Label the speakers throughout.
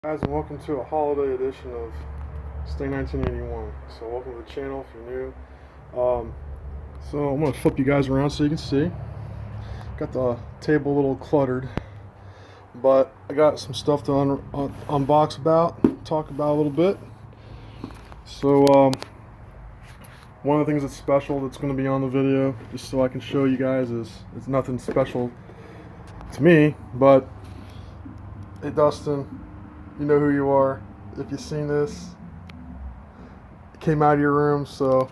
Speaker 1: Guys, and welcome to a holiday edition of Stay 1981. So welcome to the channel if you're new. So I'm going to flip you guys around so you can see. Got the table a little cluttered, but I got some stuff to unbox about, talk about a little bit. So one of the things that's special that's going to be on the video, just so I can show you guys, is it's nothing special to me, but hey Dustin, you know who you are. If you've seen this, it came out of your room, so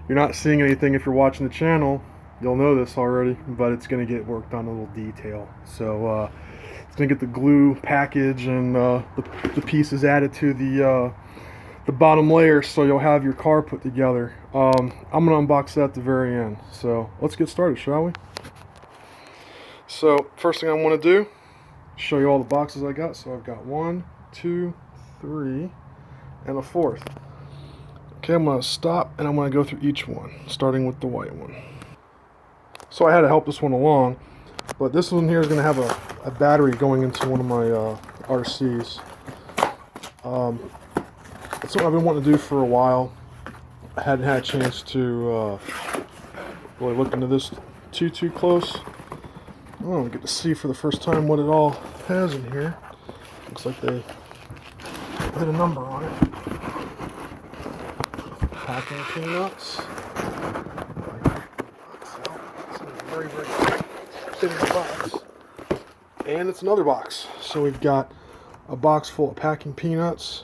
Speaker 1: you're not seeing anything. If you're watching the channel, you'll know this already, but it's going to get worked on a little detail. So it's going to get the glue package and the pieces added to the bottom layer, so you'll have your car put together. I'm going to unbox that at the very end. So let's get started, shall we? So first thing I want to do, show you all the boxes I got. So I've got 1, 2, 3, and a fourth. Okay, I'm going to stop and I'm going to go through each one, starting with the white one. So I had to help this one along, but this one here is going to have a battery going into one of my RCs. It's something I've been wanting to do for a while. I hadn't had a chance to really look into this too close. Oh, I get to see for the first time what it all has in here. Looks like they put a number on it. Packing peanuts. It's a very thin box. And it's another box. So we've got a box full of packing peanuts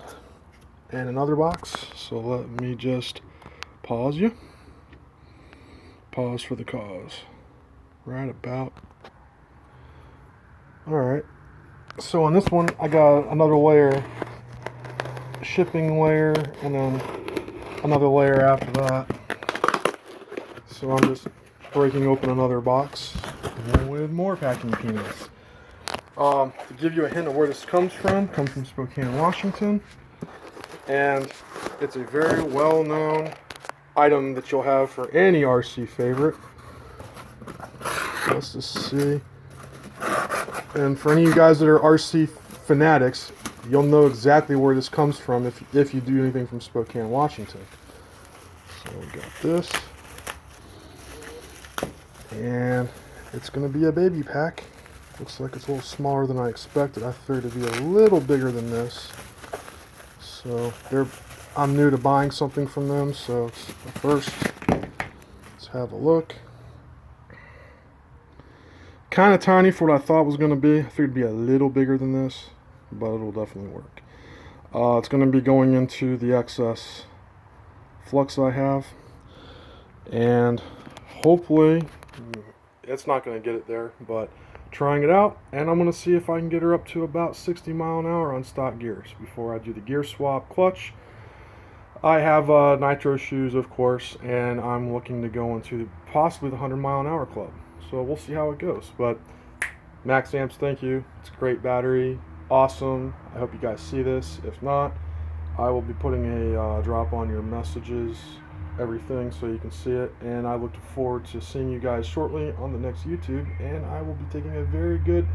Speaker 1: and another box. So let me just pause you. Pause for the cause. Right about. Alright, so on this one I got another layer, shipping layer, and then another layer after that. So I'm just breaking open another box with more packing peanuts. To give you a hint of where this comes from Spokane, Washington, and it's a very well-known item that you'll have for any RC favorite. Let's just see. And for any of you guys that are RC fanatics, you'll know exactly where this comes from if you do anything from Spokane, Washington. So we got this. And it's going to be a baby pack. Looks like it's a little smaller than I expected. I figured it'd be a little bigger than this. So I'm new to buying something from them, so first, let's have a look. Kind of tiny for what I thought it was going to be. I figured it'd be a little bigger than this, but it'll definitely work. It's going to be going into the excess flux I have, and hopefully it's not going to get it there, but trying it out, and I'm going to see if I can get her up to about 60 mile an hour on stock gears before I do the gear swap clutch. I have nitro shoes, of course, and I'm looking to go into possibly the 100 mile an hour club. So we'll see how it goes. But Maxamps, thank you. It's a great battery. Awesome. I hope you guys see this. If not, I will be putting a drop on your messages, everything, so you can see it. And I look forward to seeing you guys shortly on the next YouTube. And I will be taking a very good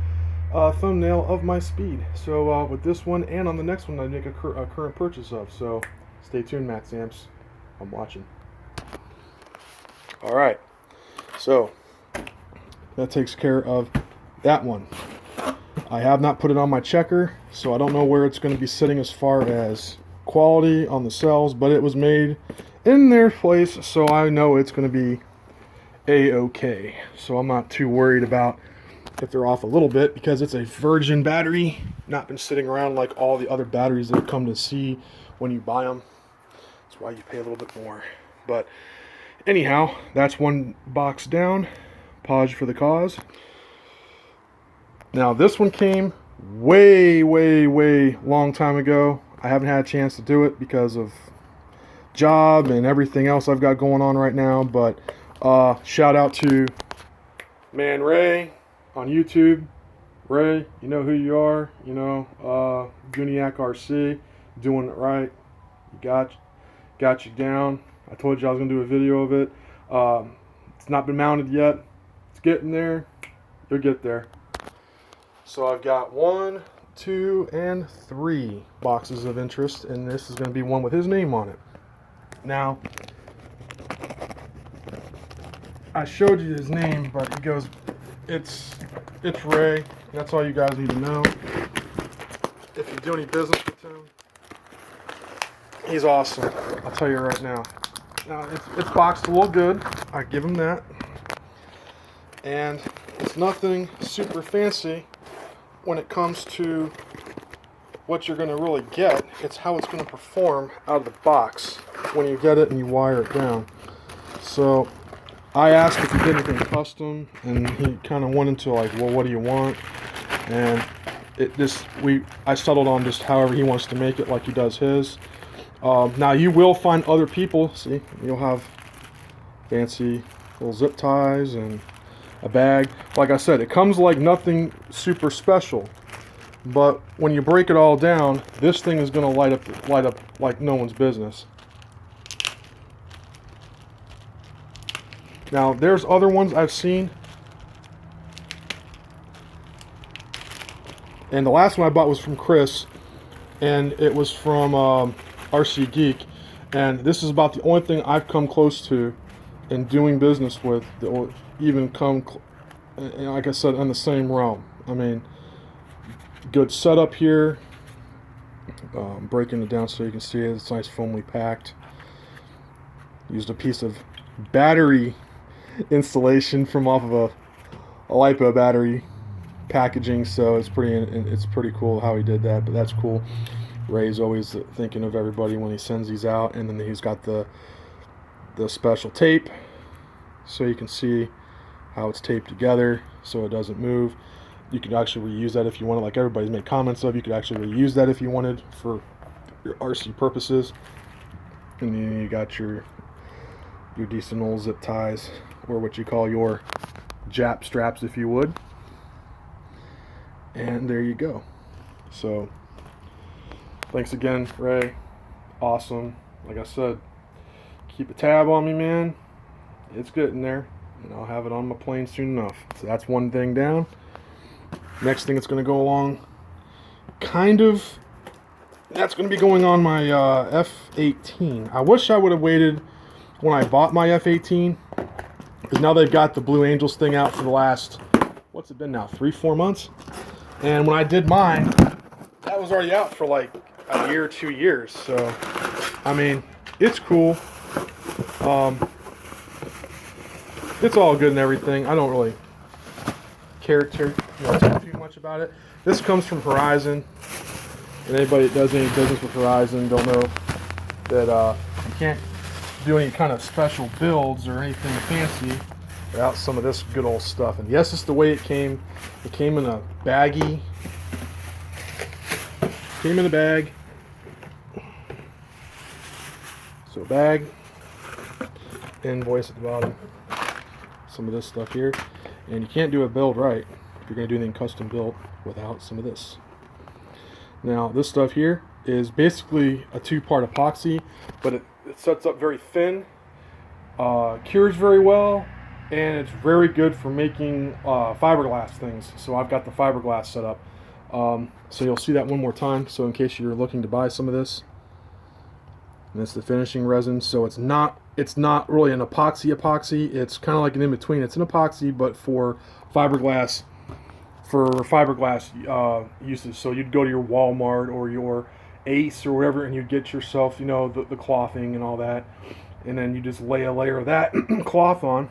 Speaker 1: thumbnail of my speed. So with this one and on the next one, I make a current purchase of. So stay tuned, Maxamps. I'm watching. All right. So that takes care of that one. I have not put it on my checker, so I don't know where it's going to be sitting as far as quality on the cells, but it was made in their place, so I know it's going to be a-okay. So I'm not too worried about if they're off a little bit, because it's a virgin battery, not been sitting around like all the other batteries that come to see when you buy them. That's why you pay a little bit more. But anyhow, that's one box down. Pause for the cause. Now this one came way long time ago. I haven't had a chance to do it because of job and everything else I've got going on right now, but shout out to man Ray on YouTube. Ray, you know who you are, you know, Guniac RC, doing it right. You got you down. I told you I was gonna do a video of it. It's not been mounted yet. It's getting there. You'll get there. So I've got 1, 2, and 3 boxes of interest, and this is going to be one with his name on it. Now, I showed you his name, but he goes, it's Ray. That's all you guys need to know. If you do any business with him, he's awesome. I'll tell you right now. Now, it's boxed a little good. I give him that. And it's nothing super fancy when it comes to what you're going to really get. It's how it's going to perform out of the box when you get it and you wire it down. So I asked if he did anything custom, and he kind of went into like, well, what do you want? And I settled on just however he wants to make it, like he does his. Now you will find other people. See, you'll have fancy little zip ties and a bag. Like I said, it comes like nothing super special, but when you break it all down, this thing is going to light up like no one's business. Now there's other ones I've seen, and the last one I bought was from Chris, and it was from RC Geek, and this is about the only thing I've come close to in doing business with that will even come, like I said, in the same realm. I mean, good setup here. Breaking it down so you can see it. It's nice foamly packed. Used a piece of battery installation from off of a lipo battery packaging, so it's pretty cool how he did that. But that's cool. Ray's always thinking of everybody when he sends these out, and then he's got the special tape so you can see how it's taped together so it doesn't move. You could actually reuse that if you wanted, like everybody's made comments of. You could actually reuse that if you wanted for your RC purposes. And then you got your decent old zip ties, or what you call your Jap straps, if you would. And there you go. So thanks again, Ray. Awesome. Like I said, keep a tab on me, man. It's getting there, and I'll have it on my plane soon enough. So that's one thing down. Next thing that's going to go along, that's going to be going on my F18. I wish I would have waited when I bought my F18, because now they've got the Blue Angels thing out for the last, what's it been now, 3-4 months? And when I did mine, that was already out for like a year, 2 years. So, I mean, it's cool. It's all good and everything. I don't really care too much about it. This comes from Horizon, and anybody that does any business with Horizon don't know that you can't do any kind of special builds or anything fancy without some of this good old stuff. And yes, it's the way it came. It came in a baggie. Came in a bag. So bag, invoice at the bottom, some of this stuff here, and you can't do a build right if you're going to do anything custom built without some of this. Now this stuff here is basically a 2-part epoxy, but it sets up very thin, cures very well, and it's very good for making fiberglass things. So I've got the fiberglass set up. So you'll see that one more time, so in case you're looking to buy some of this. And it's the finishing resin, so it's not really an epoxy. It's kind of like an in-between. It's an epoxy, but for fiberglass uses. So you'd go to your Walmart or your Ace or wherever, and you'd get yourself, you know, the clothing and all that, and then you just lay a layer of that cloth on,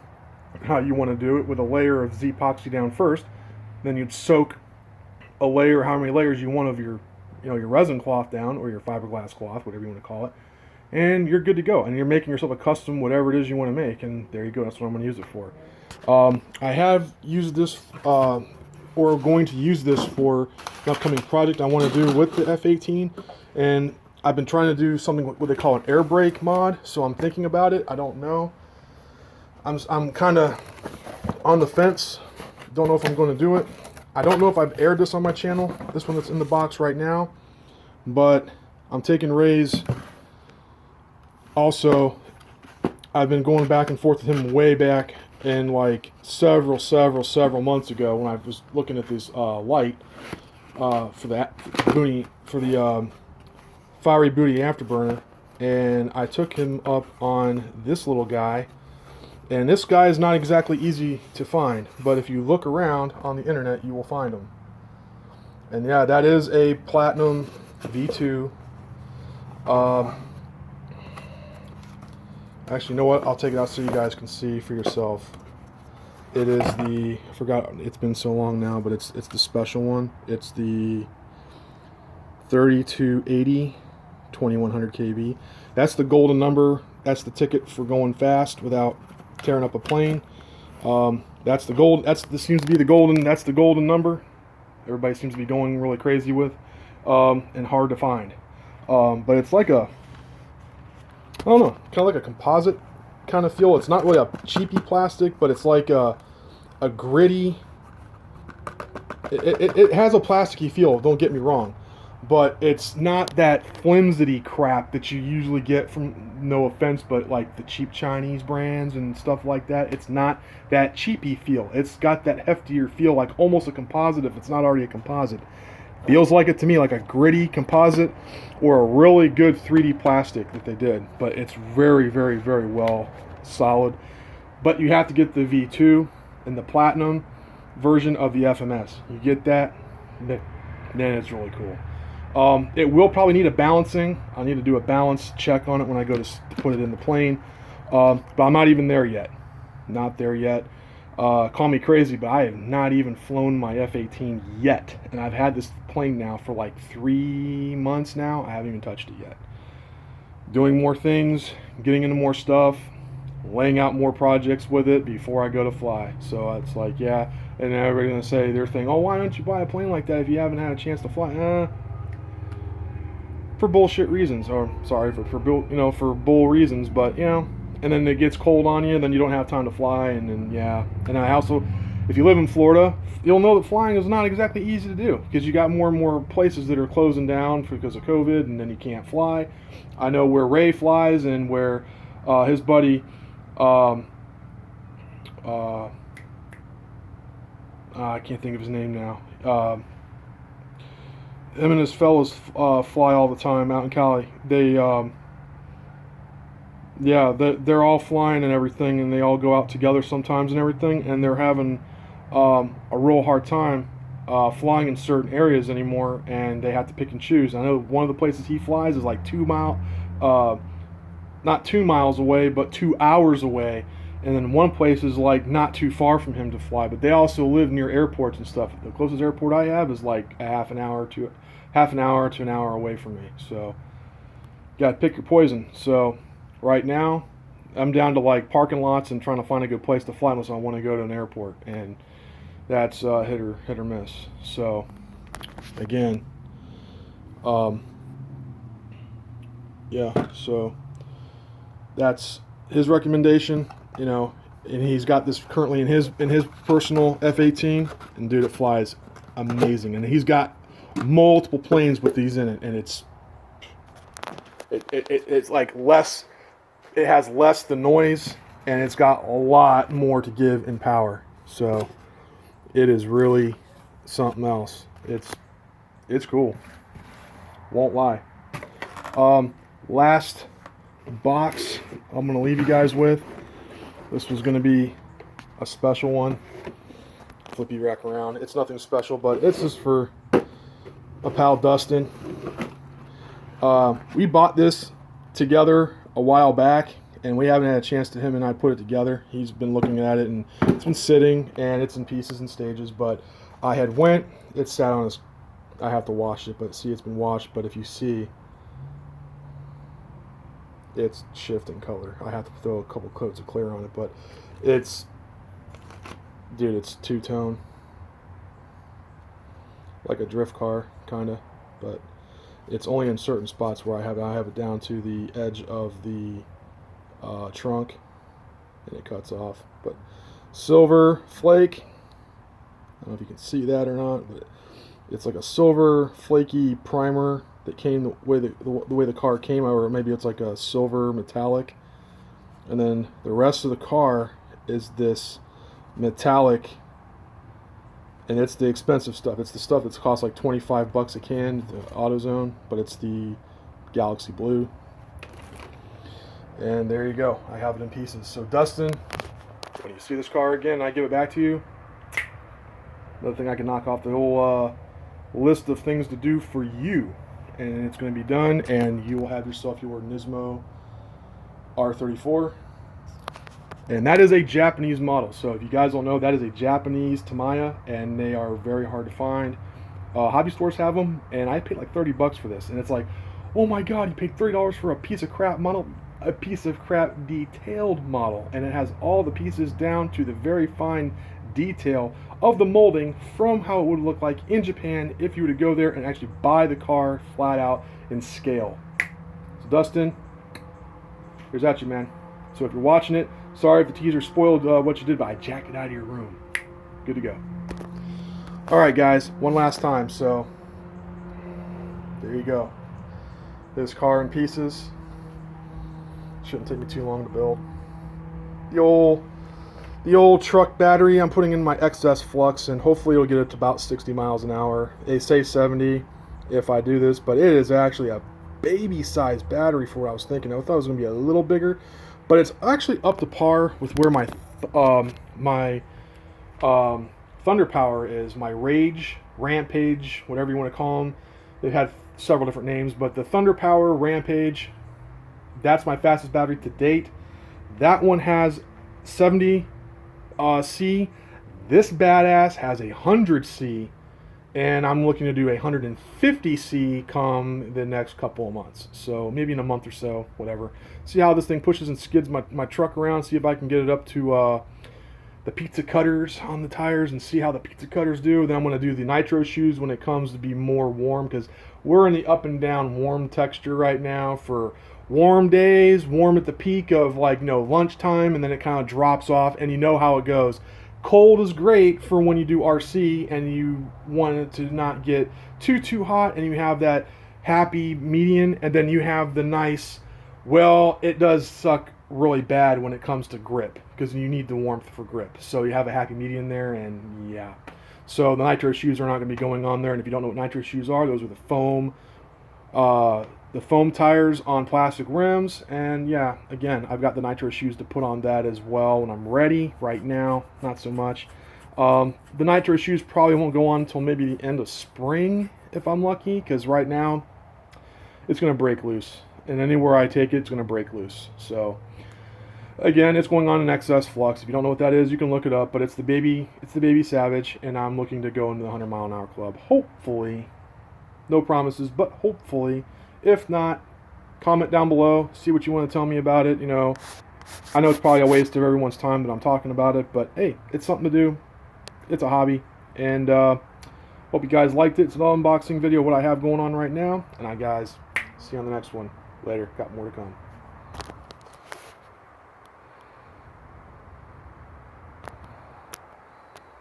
Speaker 1: how you want to do it, with a layer of Z-poxy down first. Then you'd soak a layer, how many layers you want of your resin cloth down, or your fiberglass cloth, whatever you want to call it, and you're good to go. And you're making yourself a custom whatever it is you want to make, and there you go. That's what I'm going to use it for. I have used this, or going to use this for an upcoming project I want to do with the F18, and I've been trying to do something what they call an air brake mod. So I'm thinking about it. I don't know. I'm kind of on the fence. Don't know if I'm going to do it. I don't know if I've aired this on my channel, this one that's in the box right now, but I'm taking Ray's. Also, I've been going back and forth with him way back in like several months ago when I was looking at this light. for that booty, for the fiery booty afterburner, and I took him up on this little guy. And this guy is not exactly easy to find, but if you look around on the internet, you will find him. And yeah, that is a Platinum V2. Actually, you know what? I'll take it out so you guys can see for yourself. It is the, I forgot, it's been so long now, but it's the special one. It's the 3280 2100 kV. That's the golden number. That's the ticket for going fast without tearing up a plane. That's the gold. This seems to be the golden. That's the golden number. Everybody seems to be going really crazy with, and hard to find. But it's like a, I don't know, kind of like a composite kind of feel. It's not really a cheapy plastic, but it's like a gritty. It has a plasticky feel. Don't get me wrong, but it's not that flimsy crap that you usually get from, no offense, but like the cheap Chinese brands and stuff like that. It's not that cheapy feel. It's got that heftier feel, like almost a composite if it's not already a composite. Feels like it to me, like a gritty composite or a really good 3D plastic that they did. But it's very, very, very well solid. But you have to get the V2 and the Platinum version of the FMS. You get that, then it's really cool. It will probably need a balancing. I'll need to do a balance check on it when I go to put it in the plane. But I'm not even there yet. Not there yet. Call me crazy, but I have not even flown my F-18 yet. And I've had this plane now for like 3 months now. I haven't even touched it yet. Doing more things, getting into more stuff, laying out more projects with it before I go to fly. So it's like, yeah. And everybody's going to say their thing, oh, why don't you buy a plane like that if you haven't had a chance to fly? For bullshit reasons, or sorry, for bull reasons, but you know, and then it gets cold on you, then you don't have time to fly, and then yeah, and I also, if you live in Florida, you'll know that flying is not exactly easy to do because you got more and more places that are closing down because of COVID, and then you can't fly. I know where Ray flies and where his buddy, I can't think of his name now. Him and his fellows fly all the time out in Cali. They, yeah, they're all flying and everything, and they all go out together sometimes and everything, and they're having a real hard time flying in certain areas anymore, and they have to pick and choose. I know one of the places he flies is like not 2 miles away, but 2 hours away. And then one place is like not too far from him to fly, but they also live near airports and stuff. The closest airport I have is like a half an hour to an hour away from me. So you gotta pick your poison. So right now I'm down to like parking lots and trying to find a good place to fly unless I want to go to an airport, and that's hit or miss. So again, yeah. So that's his recommendation. You know, and he's got this currently in his personal F-18, and dude, it flies amazing. And he's got multiple planes with these in it, and it's like less. It has less the noise, and it's got a lot more to give in power. So it is really something else. It's cool. Won't lie. Last box I'm gonna leave you guys with. This was going to be a special one. Flip you rack around. It's nothing special, but it's just for a pal, Dustin. We bought this together a while back, and we haven't had a chance to him and I put it together. He's been looking at it, and it's been sitting, and it's in pieces and stages, but I had went. It sat on his. I have to wash it, but see, it's been washed. But if you see, it's shifting color. I have to throw a couple coats of clear on it, but it's, dude, it's two-tone, like a drift car kind of, but it's only in certain spots where I have it down to the edge of the trunk, and it cuts off. But silver flake, I don't know if you can see that or not, but it's like a silver flaky primer that came the way the car came, or maybe it's like a silver metallic, and then the rest of the car is this metallic And it's the expensive stuff. It's the stuff that's cost like 25 bucks a can, the AutoZone, but it's the Galaxy Blue. And there you go. I have it in pieces. So Dustin, when you see this car again, I give it back to you. Another thing I can knock off the whole list of things to do for you. And it's going to be done, and you will have yourself your Nismo R34. And that is a Japanese model. So if you guys don't know, that is a Japanese Tamiya, and they are very hard to find. Hobby stores have them, and I paid like 30 bucks for this. And it's like, oh my god, you paid $30 for a piece of crap model, a piece of crap detailed model. And it has all the pieces down to the very fine detail of the molding from how it would look like in Japan if you were to go there and actually buy the car flat out in scale. So Dustin, here's at you, man. So if you're watching it, sorry if the teaser spoiled what you did, but I jacked it out of your room. Good to go. Alright guys, one last time. So there you go. This car in pieces. Shouldn't take me too long to build. The old truck battery I'm putting in my excess flux, and hopefully it'll get it to about 60 miles an hour. They say 70 if I do this, but it is actually a baby-sized battery for what I was thinking. I thought it was going to be a little bigger, but it's actually up to par with where my Thunder Power is. My Rage, Rampage, whatever you want to call them. They've had several different names, but the Thunder Power, Rampage, that's my fastest battery to date. That one has 70 C. This badass has 100 C, and I'm looking to do 150 C come the next couple of months. So maybe in a month or so, whatever. See how this thing pushes and skids my truck around. See if I can get it up to the pizza cutters on the tires and see how the pizza cutters do. Then I'm going to do the nitro shoes when it comes to be more warm, because we're in the up and down warm texture right now for warm days, warm at the peak of like, lunchtime, and then it kind of drops off, and you know how it goes. Cold is great for when you do RC and you want it to not get too hot, and you have that happy median, and then you have the nice, well, it does suck really bad when it comes to grip, because you need the warmth for grip. So you have a happy median there, and yeah. So the nitro shoes are not going to be going on there, and if you don't know what nitro shoes are, those are the foam tires on plastic rims. And yeah, again, I've got the nitro shoes to put on that as well when I'm ready. Right now, not so much. The nitro shoes probably won't go on until maybe the end of spring if I'm lucky, because right now it's going to break loose, and anywhere I take it, it's going to break loose. So again, it's going on in excess flux. If you don't know what that is, you can look it up, but it's the baby Savage, and I'm looking to go into the 100-mile-an-hour club. Hopefully. No promises, but hopefully. If not, comment down below, see what you want to tell me about it. I know it's probably a waste of everyone's time that I'm talking about it, but hey, it's something to do. It's a hobby, and hope you guys liked it. It's an unboxing video of what I have going on right now, and guys, see you on the next one. Later. Got more to come.